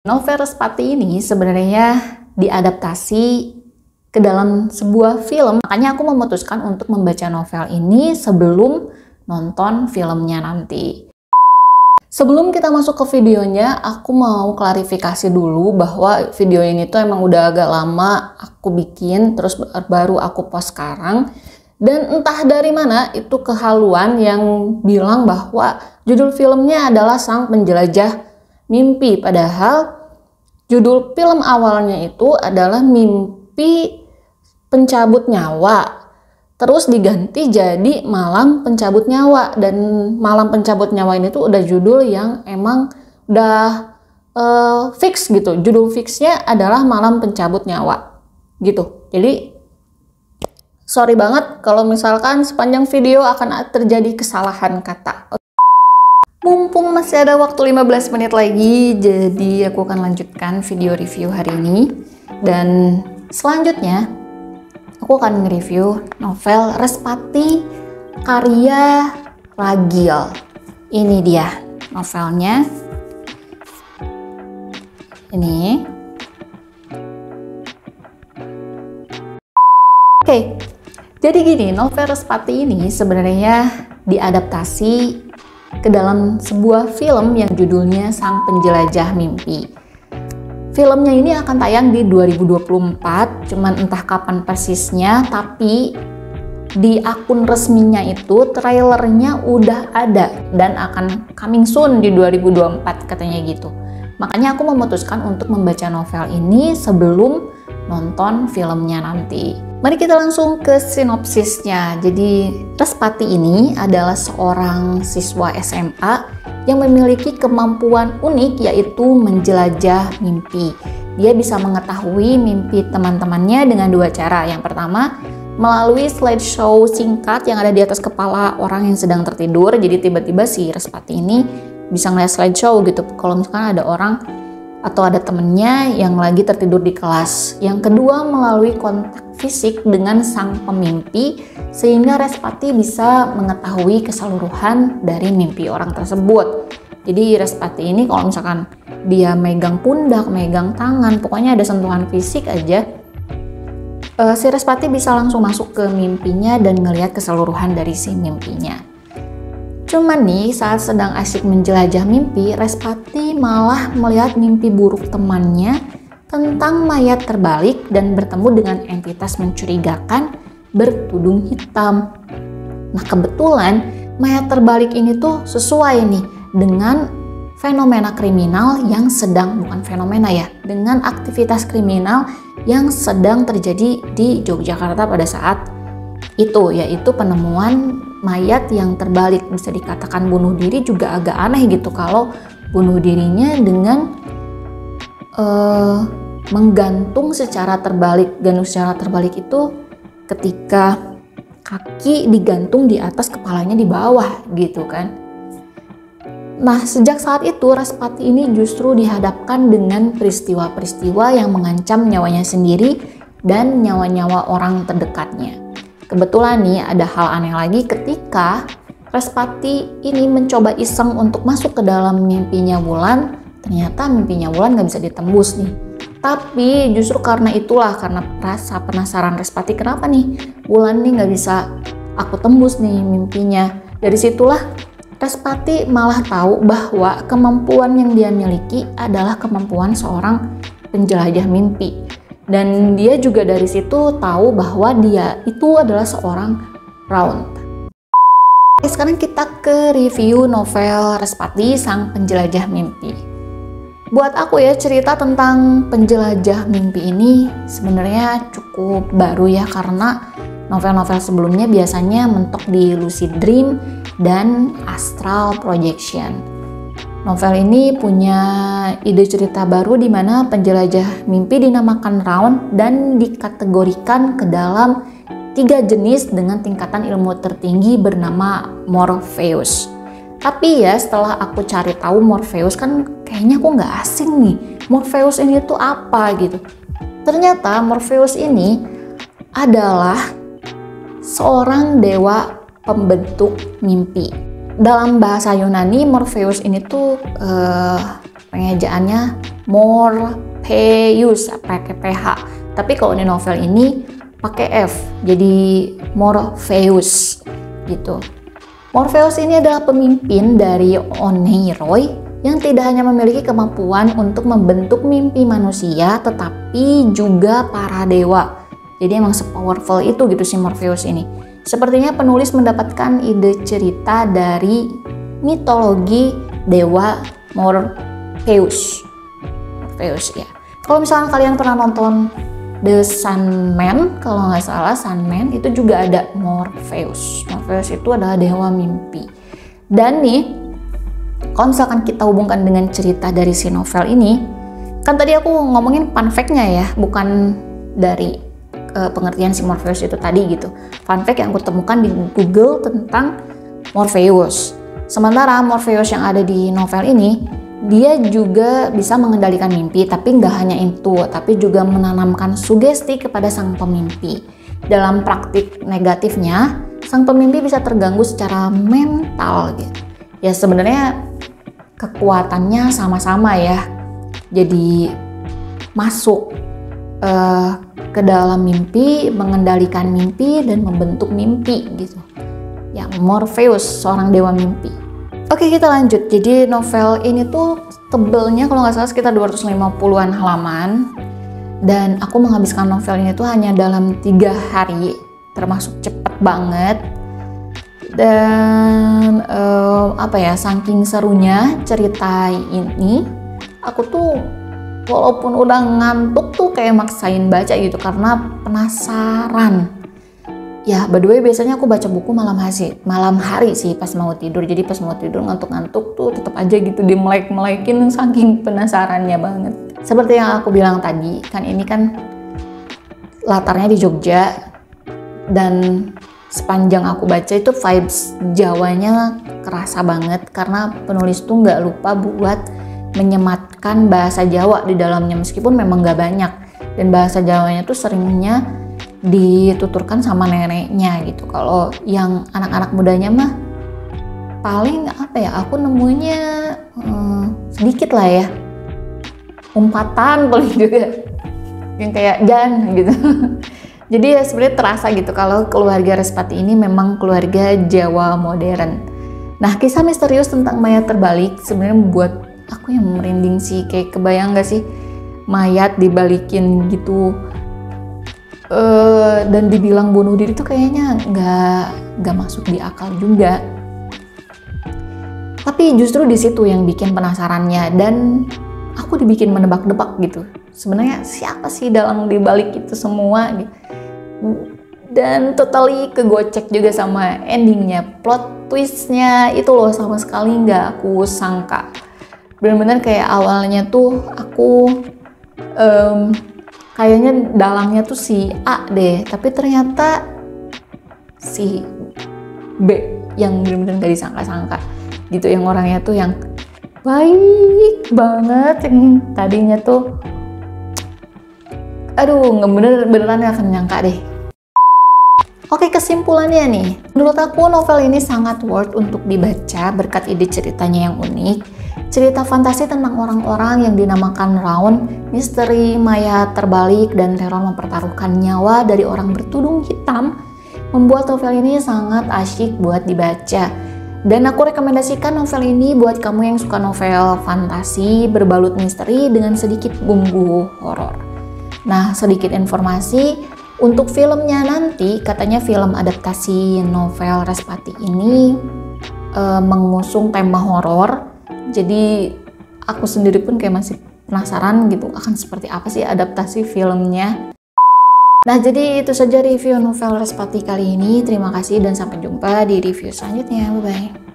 Novel Respati ini sebenarnya diadaptasi ke dalam sebuah film. Makanya aku memutuskan untuk membaca novel ini sebelum nonton filmnya nanti. Sebelum kita masuk ke videonya, aku mau klarifikasi dulu bahwa video ini tuh emang udah agak lama aku bikin, terus baru aku post sekarang. Dan entah dari mana itu kehaluan yang bilang bahwa judul filmnya adalah Sang Penjelajah Mimpi, padahal judul film awalnya itu adalah Mimpi Pencabut Nyawa, terus diganti jadi Malam Pencabut Nyawa. Dan Malam Pencabut Nyawa ini tuh udah judul yang emang udah fix gitu, judul fixnya adalah Malam Pencabut Nyawa gitu. Jadi sorry banget kalau misalkan sepanjang video akan terjadi kesalahan kata. Mumpung masih ada waktu 15 menit lagi, jadi aku akan lanjutkan video review hari ini. Dan selanjutnya, aku akan nge-review novel Respati karya Ragil. Ini dia novelnya. Ini. Oke, jadi gini, novel Respati ini sebenarnya diadaptasi ke dalam sebuah film yang judulnya Sang Penjelajah Mimpi. Filmnya ini akan tayang di 2024, cuman entah kapan persisnya, tapi di akun resminya itu trailernya udah ada dan akan coming soon di 2024 katanya gitu. Makanya aku memutuskan untuk membaca novel ini sebelum nonton filmnya nanti. Mari kita langsung ke sinopsisnya. Jadi Respati ini adalah seorang siswa SMA yang memiliki kemampuan unik, yaitu menjelajah mimpi. Dia bisa mengetahui mimpi teman-temannya dengan dua cara. Yang pertama, melalui slideshow singkat yang ada di atas kepala orang yang sedang tertidur. Jadi tiba-tiba si Respati ini bisa ngeliat slideshow gitu. Kalau misalkan ada orang atau ada temennya yang lagi tertidur di kelas. Yang kedua, melalui kontak fisik dengan sang pemimpi, sehingga Respati bisa mengetahui keseluruhan dari mimpi orang tersebut. Jadi Respati ini kalau misalkan dia megang pundak, megang tangan, pokoknya ada sentuhan fisik aja, si Respati bisa langsung masuk ke mimpinya dan ngelihat keseluruhan dari si mimpinya. Cuman nih, saat sedang asyik menjelajah mimpi, Respati malah melihat mimpi buruk temannya tentang mayat terbalik dan bertemu dengan entitas mencurigakan bertudung hitam. Nah, kebetulan mayat terbalik ini tuh sesuai nih dengan fenomena kriminal yang sedang, bukan fenomena ya, dengan aktivitas kriminal yang sedang terjadi di Yogyakarta pada saat itu, yaitu penemuan mayat yang terbalik. Bisa dikatakan bunuh diri juga agak aneh gitu kalau bunuh dirinya dengan menggantung secara terbalik. Gantung secara terbalik itu ketika kaki digantung di atas, kepalanya di bawah gitu kan. Nah, sejak saat itu Respati ini justru dihadapkan dengan peristiwa-peristiwa yang mengancam nyawanya sendiri dan nyawa-nyawa orang terdekatnya. Kebetulan nih ada hal aneh lagi ketika Respati ini mencoba iseng untuk masuk ke dalam mimpinya Wulan. Ternyata mimpinya Wulan gak bisa ditembus nih. Tapi justru karena itulah, karena rasa penasaran Respati, kenapa nih Wulan nih gak bisa aku tembus nih mimpinya. Dari situlah Respati malah tahu bahwa kemampuan yang dia miliki adalah kemampuan seorang penjelajah mimpi. Dan dia juga dari situ tahu bahwa dia itu adalah seorang Round. Oke, sekarang kita ke review novel Respati Sang Penjelajah Mimpi. Buat aku ya, cerita tentang penjelajah mimpi ini sebenarnya cukup baru ya, karena novel-novel sebelumnya biasanya mentok di lucid dream dan astral projection. Novel ini punya ide cerita baru di mana penjelajah mimpi dinamakan Round dan dikategorikan ke dalam 3 jenis dengan tingkatan ilmu tertinggi bernama Morpheus. Tapi ya setelah aku cari tahu Morpheus, kan kayaknya aku nggak asing nih. Morpheus ini tuh apa gitu. Ternyata Morpheus ini adalah seorang dewa pembentuk mimpi. Dalam bahasa Yunani, Morpheus ini tuh pengejaannya Morpheus pakai PH. Tapi kalau di novel ini pakai F, jadi Morpheus gitu. Morpheus ini adalah pemimpin dari Oneiroi yang tidak hanya memiliki kemampuan untuk membentuk mimpi manusia, tetapi juga para dewa. Jadi emang se-powerful itu gitu si Morpheus ini. Sepertinya penulis mendapatkan ide cerita dari mitologi dewa Morpheus. Morpheus ya. Kalau misalnya kalian pernah nonton The Sandman, kalau nggak salah Sandman itu juga ada Morpheus. Morpheus itu adalah dewa mimpi. Dan nih, kalau misalkan kita hubungkan dengan cerita dari si novel ini, kan tadi aku ngomongin fun fact-nya ya, bukan dari pengertian si Morpheus itu tadi gitu. Fun fact yang aku temukan di Google tentang Morpheus. Sementara Morpheus yang ada di novel ini, dia juga bisa mengendalikan mimpi, tapi nggak hanya itu, tapi juga menanamkan sugesti kepada sang pemimpi. Dalam praktik negatifnya, sang pemimpi bisa terganggu secara mental gitu. Ya sebenarnya kekuatannya sama-sama ya, jadi masuk ke dalam mimpi, mengendalikan mimpi dan membentuk mimpi gitu. Ya Morpheus, seorang dewa mimpi. Oke, kita lanjut. Jadi novel ini tuh tebelnya kalau nggak salah sekitar 250-an halaman. Dan aku menghabiskan novel ini tuh hanya dalam 3 hari, termasuk cepet banget. Dan saking serunya cerita ini, aku tuh walaupun udah ngantuk tuh kayak maksain baca gitu karena penasaran. Ya, by the way biasanya aku baca buku malam hari sih pas mau tidur. Jadi pas mau tidur ngantuk-ngantuk tuh tetap aja gitu dimelek-melekin saking penasarannya banget. Seperti yang aku bilang tadi, kan ini kan latarnya di Jogja dan sepanjang aku baca itu vibes Jawanya kerasa banget karena penulis tuh nggak lupa buat menyematkan bahasa Jawa di dalamnya meskipun memang nggak banyak, dan bahasa Jawanya tuh seringnya dituturkan sama neneknya gitu. Kalau yang anak-anak mudanya mah paling aku nemunya sedikit lah ya, umpatan paling juga yang kayak Jan gitu. Jadi ya sebenarnya terasa gitu kalau keluarga Respati ini memang keluarga Jawa modern. Nah, kisah misterius tentang mayat terbalik sebenarnya membuat aku yang merinding sih. Kayak kebayang gak sih mayat dibalikin gitu dan dibilang bunuh diri itu kayaknya nggak masuk di akal juga. Tapi justru di situ yang bikin penasarannya dan aku dibikin menebak-nebak gitu. Sebenarnya siapa sih dalam dibalik itu semua? Dan totally kegocek juga sama endingnya. Plot twistnya itu loh sama sekali nggak aku sangka. Bener-bener kayak awalnya tuh aku kayaknya dalangnya tuh si A deh, tapi ternyata si B yang bener-bener gak disangka-sangka gitu, yang orangnya tuh yang baik banget, yang tadinya tuh aduh beneran gak akan nyangka deh. Oke, kesimpulannya nih, menurut aku novel ini sangat worth untuk dibaca berkat ide ceritanya yang unik. Cerita fantasi tentang orang-orang yang dinamakan Round, misteri mayat terbalik, dan teror mempertaruhkan nyawa dari orang bertudung hitam membuat novel ini sangat asyik buat dibaca. Dan aku rekomendasikan novel ini buat kamu yang suka novel fantasi berbalut misteri dengan sedikit bumbu horor. Nah, sedikit informasi untuk filmnya nanti, katanya film adaptasi novel Respati ini mengusung tema horor. Jadi aku sendiri pun kayak masih penasaran gitu akan seperti apa sih adaptasi filmnya. Nah, jadi itu saja review novel Respati kali ini. Terima kasih dan sampai jumpa di review selanjutnya. Bye-bye.